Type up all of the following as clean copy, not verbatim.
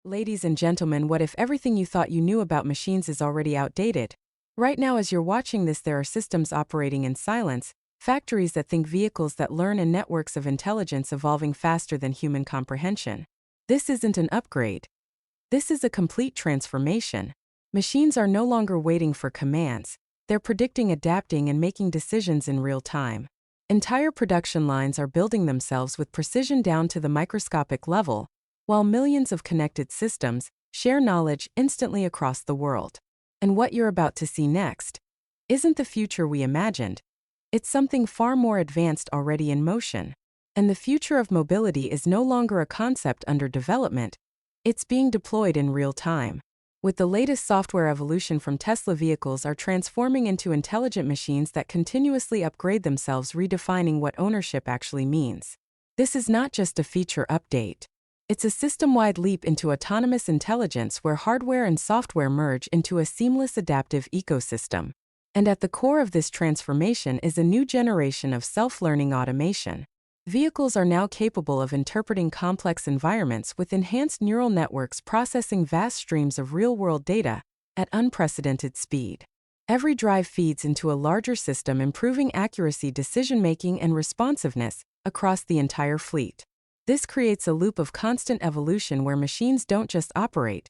Ladies and gentlemen, what if everything you thought you knew about machines is already outdated? Right now, as you're watching this, there are systems operating in silence, factories that think, vehicles that learn, and networks of intelligence evolving faster than human comprehension. This isn't an upgrade. This is a complete transformation. Machines are no longer waiting for commands. They're predicting, adapting, and making decisions in real time. Entire production lines are building themselves with precision down to the microscopic level, while millions of connected systems share knowledge instantly across the world. And what you're about to see next isn't the future we imagined. It's something far more advanced, already in motion. And the future of mobility is no longer a concept under development. It's being deployed in real time. With the latest software evolution from Tesla, vehicles are transforming into intelligent machines that continuously upgrade themselves, redefining what ownership actually means. This is not just a feature update. It's a system-wide leap into autonomous intelligence where hardware and software merge into a seamless adaptive ecosystem. And at the core of this transformation is a new generation of self-learning automation. Vehicles are now capable of interpreting complex environments with enhanced neural networks, processing vast streams of real-world data at unprecedented speed. Every drive feeds into a larger system, improving accuracy, decision-making, and responsiveness across the entire fleet. This creates a loop of constant evolution where machines don't just operate,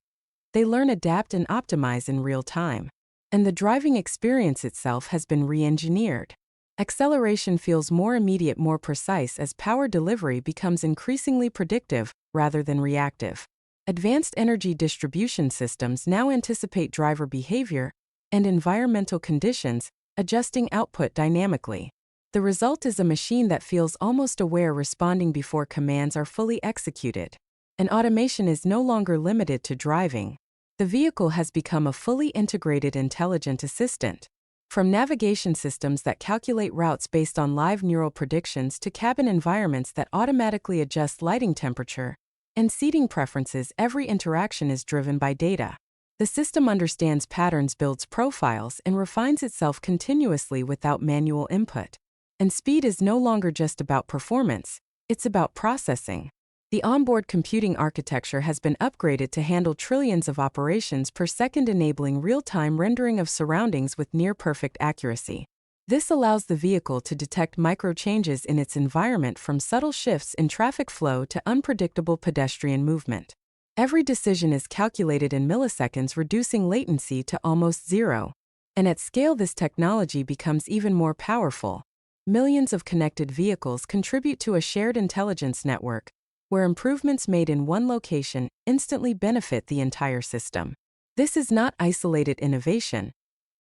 they learn, adapt, and optimize in real time. And the driving experience itself has been re-engineered. Acceleration feels more immediate, more precise, as power delivery becomes increasingly predictive rather than reactive. Advanced energy distribution systems now anticipate driver behavior and environmental conditions, adjusting output dynamically. The result is a machine that feels almost aware, responding before commands are fully executed. And automation is no longer limited to driving. The vehicle has become a fully integrated intelligent assistant. From navigation systems that calculate routes based on live neural predictions to cabin environments that automatically adjust lighting, temperature, and seating preferences, every interaction is driven by data. The system understands patterns, builds profiles, and refines itself continuously without manual input. And speed is no longer just about performance, it's about processing. The onboard computing architecture has been upgraded to handle trillions of operations per second, enabling real-time rendering of surroundings with near-perfect accuracy. This allows the vehicle to detect micro-changes in its environment, from subtle shifts in traffic flow to unpredictable pedestrian movement. Every decision is calculated in milliseconds, reducing latency to almost zero. And at scale, this technology becomes even more powerful. Millions of connected vehicles contribute to a shared intelligence network, where improvements made in one location instantly benefit the entire system. This is not isolated innovation.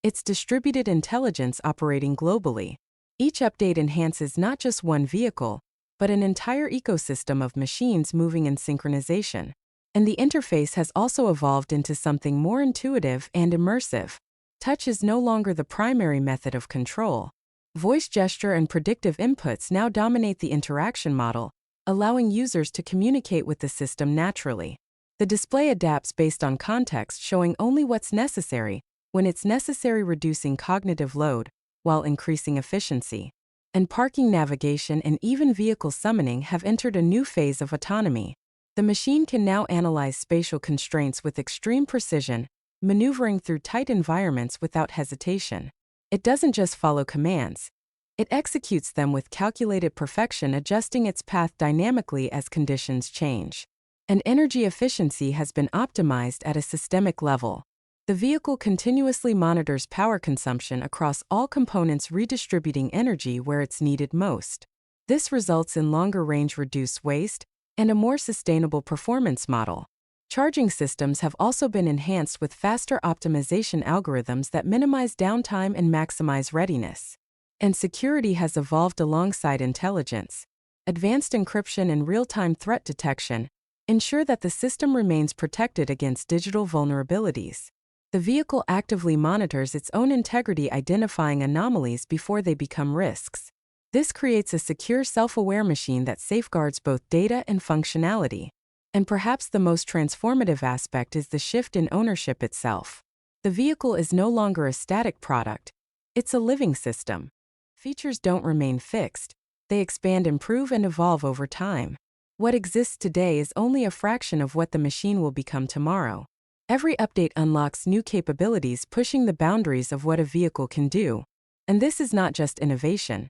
It's distributed intelligence operating globally. Each update enhances not just one vehicle, but an entire ecosystem of machines moving in synchronization. And the interface has also evolved into something more intuitive and immersive. Touch is no longer the primary method of control. Voice, gesture, and predictive inputs now dominate the interaction model, allowing users to communicate with the system naturally. The display adapts based on context, showing only what's necessary when it's necessary, reducing cognitive load while increasing efficiency. And parking, navigation, and even vehicle summoning have entered a new phase of autonomy. The machine can now analyze spatial constraints with extreme precision, maneuvering through tight environments without hesitation. It doesn't just follow commands. It executes them with calculated perfection, adjusting its path dynamically as conditions change. And energy efficiency has been optimized at a systemic level. The vehicle continuously monitors power consumption across all components, redistributing energy where it's needed most. This results in longer range, reduced waste, and a more sustainable performance model. Charging systems have also been enhanced with faster optimization algorithms that minimize downtime and maximize readiness. And security has evolved alongside intelligence. Advanced encryption and real-time threat detection ensure that the system remains protected against digital vulnerabilities. The vehicle actively monitors its own integrity, identifying anomalies before they become risks. This creates a secure, self-aware machine that safeguards both data and functionality. And perhaps the most transformative aspect is the shift in ownership itself. The vehicle is no longer a static product, it's a living system. Features don't remain fixed, they expand, improve, and evolve over time. What exists today is only a fraction of what the machine will become tomorrow. Every update unlocks new capabilities, pushing the boundaries of what a vehicle can do. And this is not just innovation.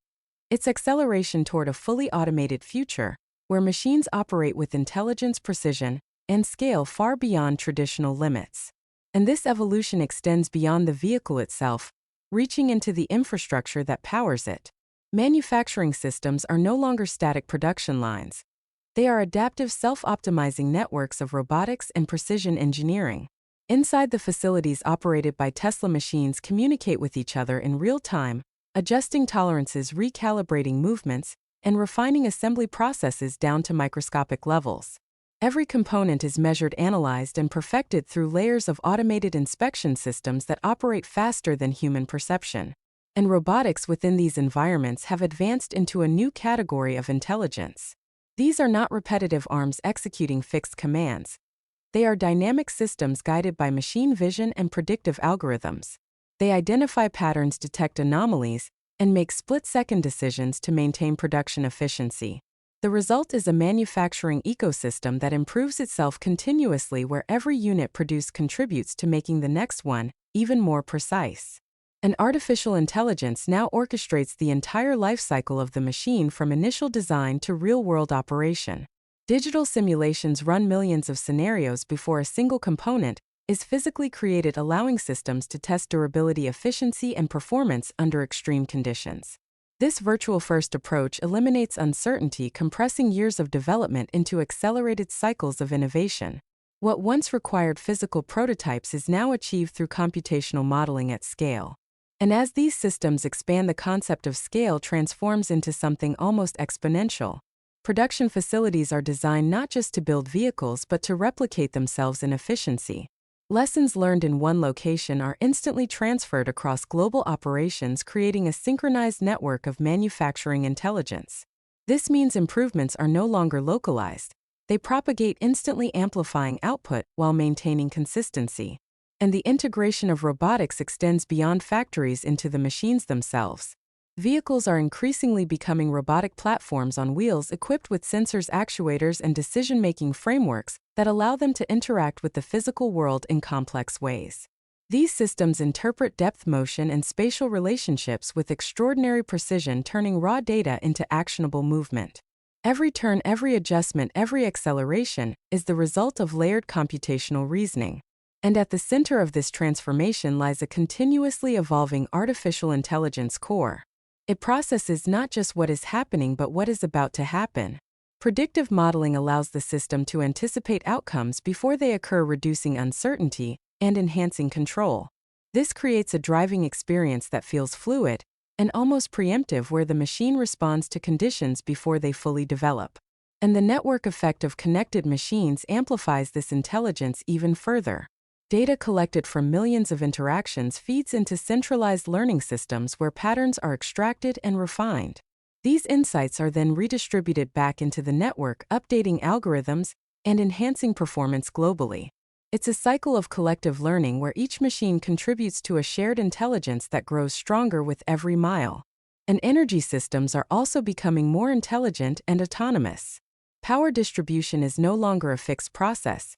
It's acceleration toward a fully automated future, where machines operate with intelligence, precision, and scale far beyond traditional limits. And this evolution extends beyond the vehicle itself, reaching into the infrastructure that powers it. Manufacturing systems are no longer static production lines. They are adaptive, self-optimizing networks of robotics and precision engineering. Inside the facilities operated by Tesla, machines communicate with each other in real time, adjusting tolerances, recalibrating movements, and refining assembly processes down to microscopic levels. Every component is measured, analyzed, and perfected through layers of automated inspection systems that operate faster than human perception. And robotics within these environments have advanced into a new category of intelligence. These are not repetitive arms executing fixed commands. They are dynamic systems guided by machine vision and predictive algorithms. They identify patterns, detect anomalies, and make split-second decisions to maintain production efficiency. The result is a manufacturing ecosystem that improves itself continuously, where every unit produced contributes to making the next one even more precise. And artificial intelligence now orchestrates the entire life cycle of the machine, from initial design to real-world operation. Digital simulations run millions of scenarios before a single component is physically created, allowing systems to test durability, efficiency, and performance under extreme conditions. This virtual-first approach eliminates uncertainty, compressing years of development into accelerated cycles of innovation. What once required physical prototypes is now achieved through computational modeling at scale. And as these systems expand, the concept of scale transforms into something almost exponential. Production facilities are designed not just to build vehicles but to replicate themselves in efficiency. Lessons learned in one location are instantly transferred across global operations, creating a synchronized network of manufacturing intelligence. This means improvements are no longer localized. They propagate, instantly amplifying output while maintaining consistency. And the integration of robotics extends beyond factories into the machines themselves. Vehicles are increasingly becoming robotic platforms on wheels, equipped with sensors, actuators, and decision-making frameworks that allow them to interact with the physical world in complex ways. These systems interpret depth, motion, and spatial relationships with extraordinary precision, turning raw data into actionable movement. Every turn, every adjustment, every acceleration is the result of layered computational reasoning. And at the center of this transformation lies a continuously evolving artificial intelligence core. It processes not just what is happening but what is about to happen. Predictive modeling allows the system to anticipate outcomes before they occur, reducing uncertainty and enhancing control. This creates a driving experience that feels fluid and almost preemptive, where the machine responds to conditions before they fully develop. And the network effect of connected machines amplifies this intelligence even further. Data collected from millions of interactions feeds into centralized learning systems where patterns are extracted and refined. These insights are then redistributed back into the network, updating algorithms and enhancing performance globally. It's a cycle of collective learning where each machine contributes to a shared intelligence that grows stronger with every mile. And energy systems are also becoming more intelligent and autonomous. Power distribution is no longer a fixed process.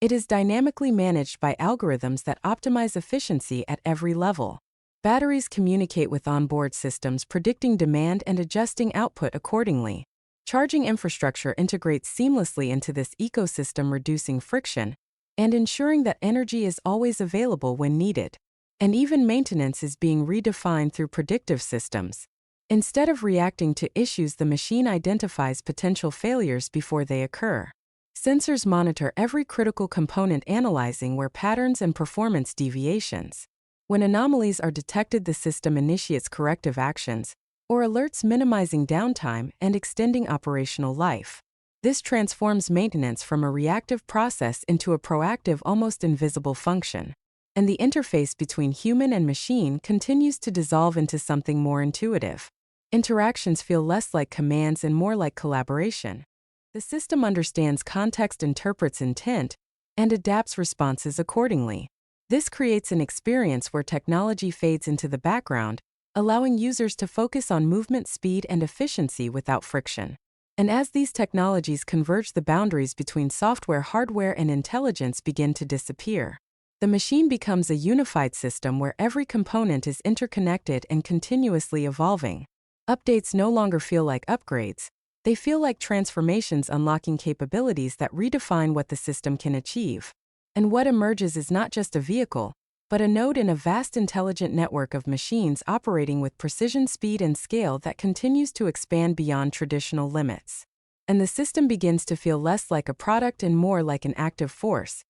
It is dynamically managed by algorithms that optimize efficiency at every level. Batteries communicate with onboard systems, predicting demand and adjusting output accordingly. Charging infrastructure integrates seamlessly into this ecosystem, reducing friction and ensuring that energy is always available when needed. And even maintenance is being redefined through predictive systems. Instead of reacting to issues, the machine identifies potential failures before they occur. Sensors monitor every critical component, analyzing where patterns and performance deviations. When anomalies are detected, the system initiates corrective actions or alerts, minimizing downtime and extending operational life. This transforms maintenance from a reactive process into a proactive, almost invisible function. And the interface between human and machine continues to dissolve into something more intuitive. Interactions feel less like commands and more like collaboration. The system understands context, interprets intent, and adapts responses accordingly. This creates an experience where technology fades into the background, allowing users to focus on movement, speed, and efficiency without friction. And as these technologies converge, the boundaries between software, hardware, and intelligence begin to disappear. The machine becomes a unified system where every component is interconnected and continuously evolving. Updates no longer feel like upgrades. They feel like transformations, unlocking capabilities that redefine what the system can achieve. And what emerges is not just a vehicle, but a node in a vast intelligent network of machines operating with precision, speed, and scale that continues to expand beyond traditional limits. And the system begins to feel less like a product and more like an active force,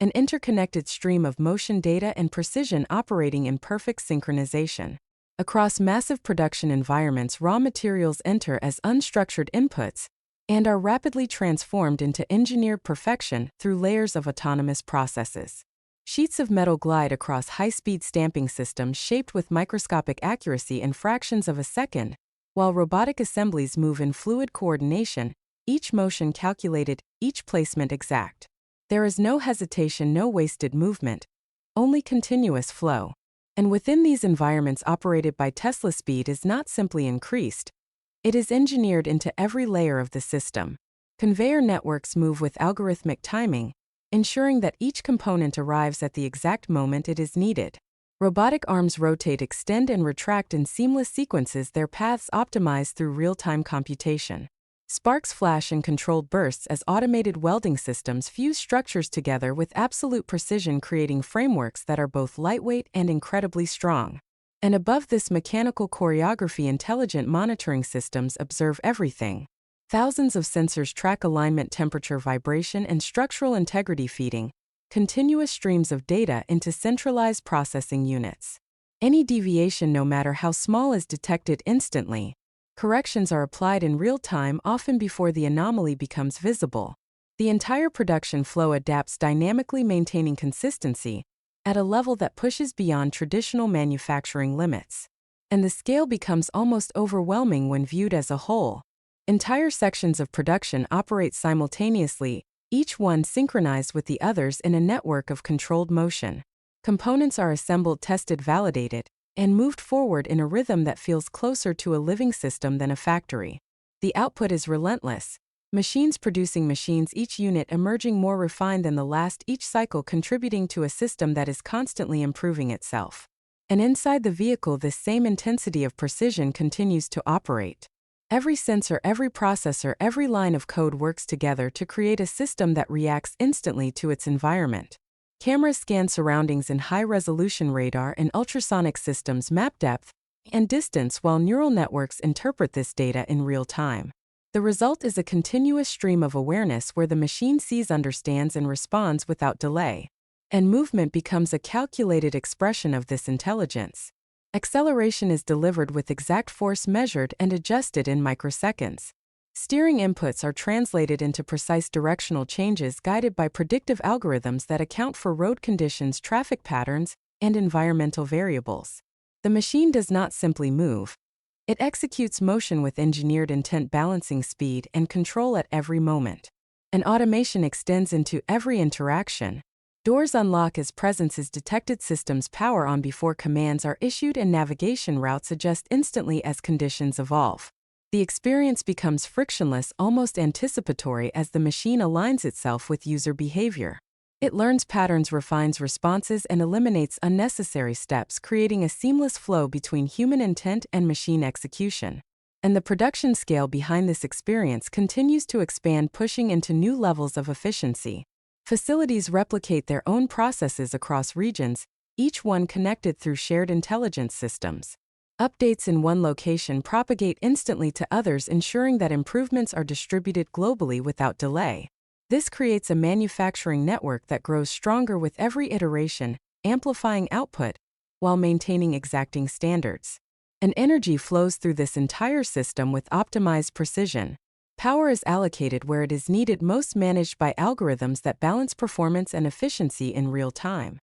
an interconnected stream of motion, data, and precision operating in perfect synchronization. Across massive production environments, raw materials enter as unstructured inputs and are rapidly transformed into engineered perfection through layers of autonomous processes. Sheets of metal glide across high-speed stamping systems shaped with microscopic accuracy in fractions of a second, while robotic assemblies move in fluid coordination, each motion calculated, each placement exact. There is no hesitation, no wasted movement, only continuous flow. And within these environments operated by Tesla, speed is not simply increased, it is engineered into every layer of the system. Conveyor networks move with algorithmic timing, ensuring that each component arrives at the exact moment it is needed. Robotic arms rotate, extend, and retract in seamless sequences, their paths optimized through real-time computation. Sparks flash in controlled bursts as automated welding systems fuse structures together with absolute precision, creating frameworks that are both lightweight and incredibly strong. And above this mechanical choreography, intelligent monitoring systems observe everything. Thousands of sensors track alignment, temperature, vibration, and structural integrity, feeding continuous streams of data into centralized processing units. Any deviation, no matter how small, is detected instantly. Corrections are applied in real time, often before the anomaly becomes visible. The entire production flow adapts dynamically, maintaining consistency at a level that pushes beyond traditional manufacturing limits. And the scale becomes almost overwhelming when viewed as a whole. Entire sections of production operate simultaneously, each one synchronized with the others in a network of controlled motion. Components are assembled, tested, validated, and moved forward in a rhythm that feels closer to a living system than a factory. The output is relentless. Machines producing machines, each unit emerging more refined than the last, each cycle contributing to a system that is constantly improving itself. And inside the vehicle, this same intensity of precision continues to operate. Every sensor, every processor, every line of code works together to create a system that reacts instantly to its environment. Cameras scan surroundings, in high-resolution radar and ultrasonic systems map depth and distance, while neural networks interpret this data in real time. The result is a continuous stream of awareness where the machine sees, understands, and responds without delay. And movement becomes a calculated expression of this intelligence. Acceleration is delivered with exact force, measured and adjusted in microseconds. Steering inputs are translated into precise directional changes, guided by predictive algorithms that account for road conditions, traffic patterns, and environmental variables. The machine does not simply move. It executes motion with engineered intent, balancing speed and control at every moment. And automation extends into every interaction. Doors unlock as presence is detected, systems power on before commands are issued, and navigation routes adjust instantly as conditions evolve. The experience becomes frictionless, almost anticipatory, as the machine aligns itself with user behavior. It learns patterns, refines responses, and eliminates unnecessary steps, creating a seamless flow between human intent and machine execution. And the production scale behind this experience continues to expand, pushing into new levels of efficiency. Facilities replicate their own processes across regions, each one connected through shared intelligence systems. Updates in one location propagate instantly to others, ensuring that improvements are distributed globally without delay. This creates a manufacturing network that grows stronger with every iteration, amplifying output while maintaining exacting standards. And energy flows through this entire system with optimized precision. Power is allocated where it is needed most, managed by algorithms that balance performance and efficiency in real time.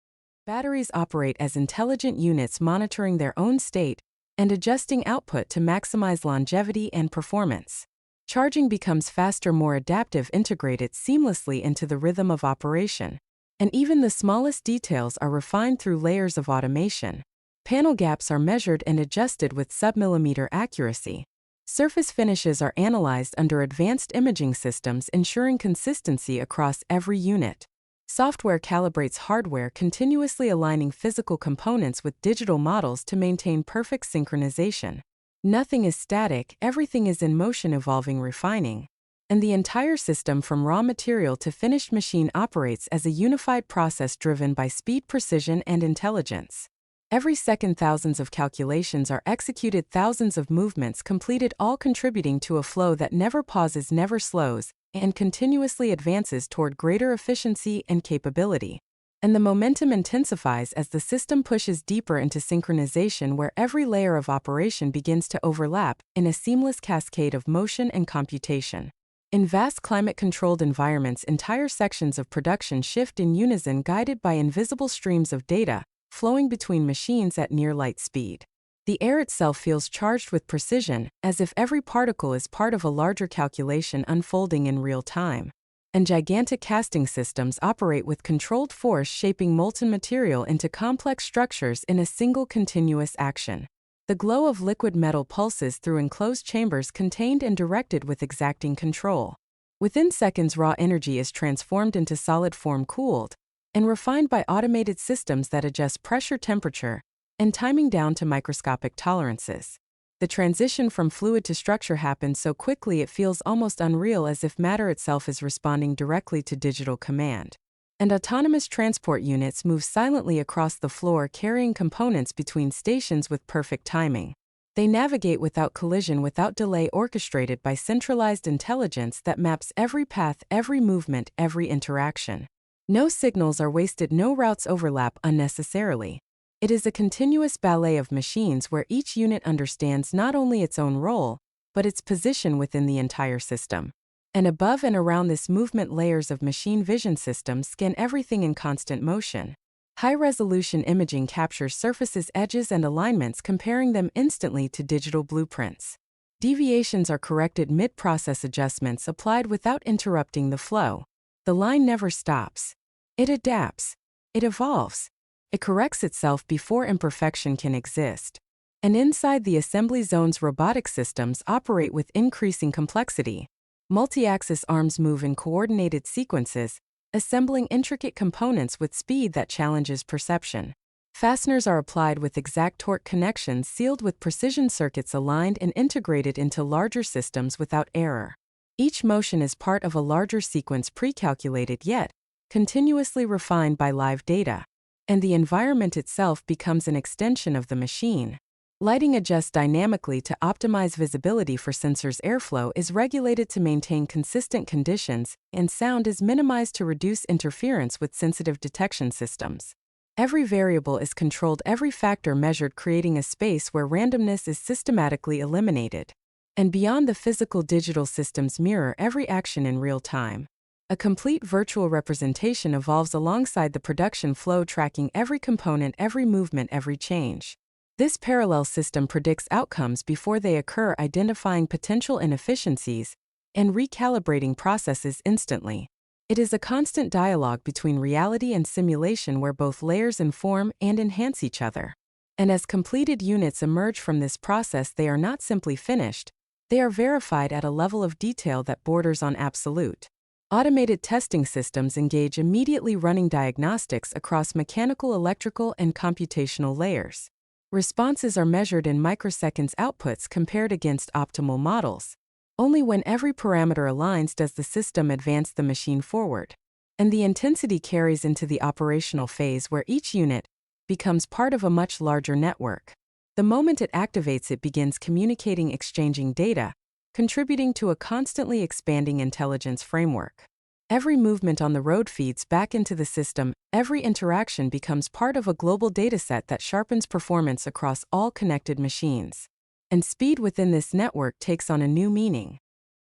Batteries operate as intelligent units, monitoring their own state and adjusting output to maximize longevity and performance. Charging becomes faster, more adaptive, integrated seamlessly into the rhythm of operation. And even the smallest details are refined through layers of automation. Panel gaps are measured and adjusted with sub-millimeter accuracy. Surface finishes are analyzed under advanced imaging systems, ensuring consistency across every unit. Software calibrates hardware, continuously aligning physical components with digital models to maintain perfect synchronization. Nothing is static, everything is in motion, evolving, refining. And the entire system from raw material to finished machine operates as a unified process driven by speed, precision, and intelligence. Every second, thousands of calculations are executed, thousands of movements completed, all contributing to a flow that never pauses, never slows, and continuously advances toward greater efficiency and capability. And the momentum intensifies as the system pushes deeper into synchronization, where every layer of operation begins to overlap in a seamless cascade of motion and computation. In vast climate-controlled environments, entire sections of production shift in unison, guided by invisible streams of data flowing between machines at near light speed. The air itself feels charged with precision, as if every particle is part of a larger calculation unfolding in real time. And gigantic casting systems operate with controlled force, shaping molten material into complex structures in a single continuous action. The glow of liquid metal pulses through enclosed chambers, contained and directed with exacting control. Within seconds, raw energy is transformed into solid form, cooled and refined by automated systems that adjust pressure, temperature, and timing down to microscopic tolerances. The transition from fluid to structure happens so quickly it feels almost unreal, as if matter itself is responding directly to digital command. And autonomous transport units move silently across the floor, carrying components between stations with perfect timing. They navigate without collision, without delay, orchestrated by centralized intelligence that maps every path, every movement, every interaction. No signals are wasted, no routes overlap unnecessarily. It is a continuous ballet of machines where each unit understands not only its own role, but its position within the entire system. And above and around this movement, layers of machine vision systems scan everything in constant motion. High-resolution imaging captures surfaces, edges, and alignments, comparing them instantly to digital blueprints. Deviations are corrected mid-process, adjustments applied without interrupting the flow. The line never stops. It adapts. It evolves. It corrects itself before imperfection can exist. And inside the assembly zones, robotic systems operate with increasing complexity. Multi-axis arms move in coordinated sequences, assembling intricate components with speed that challenges perception. Fasteners are applied with exact torque connections, sealed with precision, circuits aligned and integrated into larger systems without error. Each motion is part of a larger sequence, pre-calculated yet continuously refined by live data. And the environment itself becomes an extension of the machine. Lighting adjusts dynamically to optimize visibility for sensors, airflow is regulated to maintain consistent conditions, and sound is minimized to reduce interference with sensitive detection systems. Every variable is controlled, every factor measured, creating a space where randomness is systematically eliminated. And beyond, the physical, digital systems mirror every action in real time. A complete virtual representation evolves alongside the production flow, tracking every component, every movement, every change. This parallel system predicts outcomes before they occur, identifying potential inefficiencies and recalibrating processes instantly. It is a constant dialogue between reality and simulation, where both layers inform and enhance each other. And as completed units emerge from this process, they are not simply finished. They are verified at a level of detail that borders on absolute. Automated testing systems engage, immediately running diagnostics across mechanical, electrical, and computational layers. Responses are measured in microseconds, outputs compared against optimal models. Only when every parameter aligns does the system advance the machine forward. And the intensity carries into the operational phase, where each unit becomes part of a much larger network. The moment it activates, it begins communicating, exchanging data, contributing to a constantly expanding intelligence framework. Every movement on the road feeds back into the system, every interaction becomes part of a global dataset that sharpens performance across all connected machines. And speed within this network takes on a new meaning.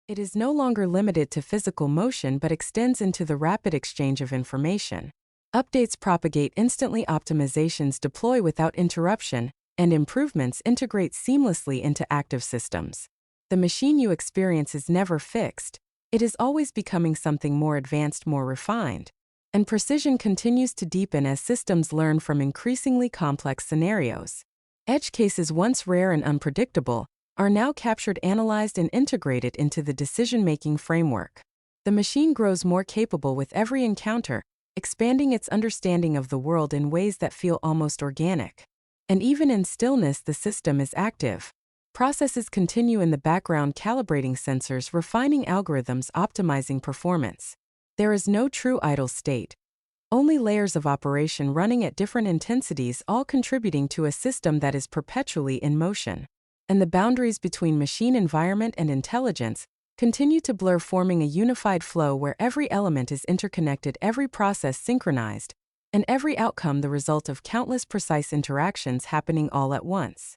It is no longer limited to physical motion, but extends into the rapid exchange of information. Updates propagate instantly, optimizations deploy without interruption, and improvements integrate seamlessly into active systems. The machine you experience is never fixed. It is always becoming something more advanced, more refined. And precision continues to deepen as systems learn from increasingly complex scenarios. Edge cases, once rare and unpredictable, are now captured, analyzed, and integrated into the decision-making framework. The machine grows more capable with every encounter, expanding its understanding of the world in ways that feel almost organic. And even in stillness, the system is active. Processes continue in the background, calibrating sensors, refining algorithms, optimizing performance. There is no true idle state. Only layers of operation running at different intensities, all contributing to a system that is perpetually in motion. And the boundaries between machine environment and intelligence continue to blur, forming a unified flow where every element is interconnected, every process synchronized, and every outcome the result of countless precise interactions happening all at once.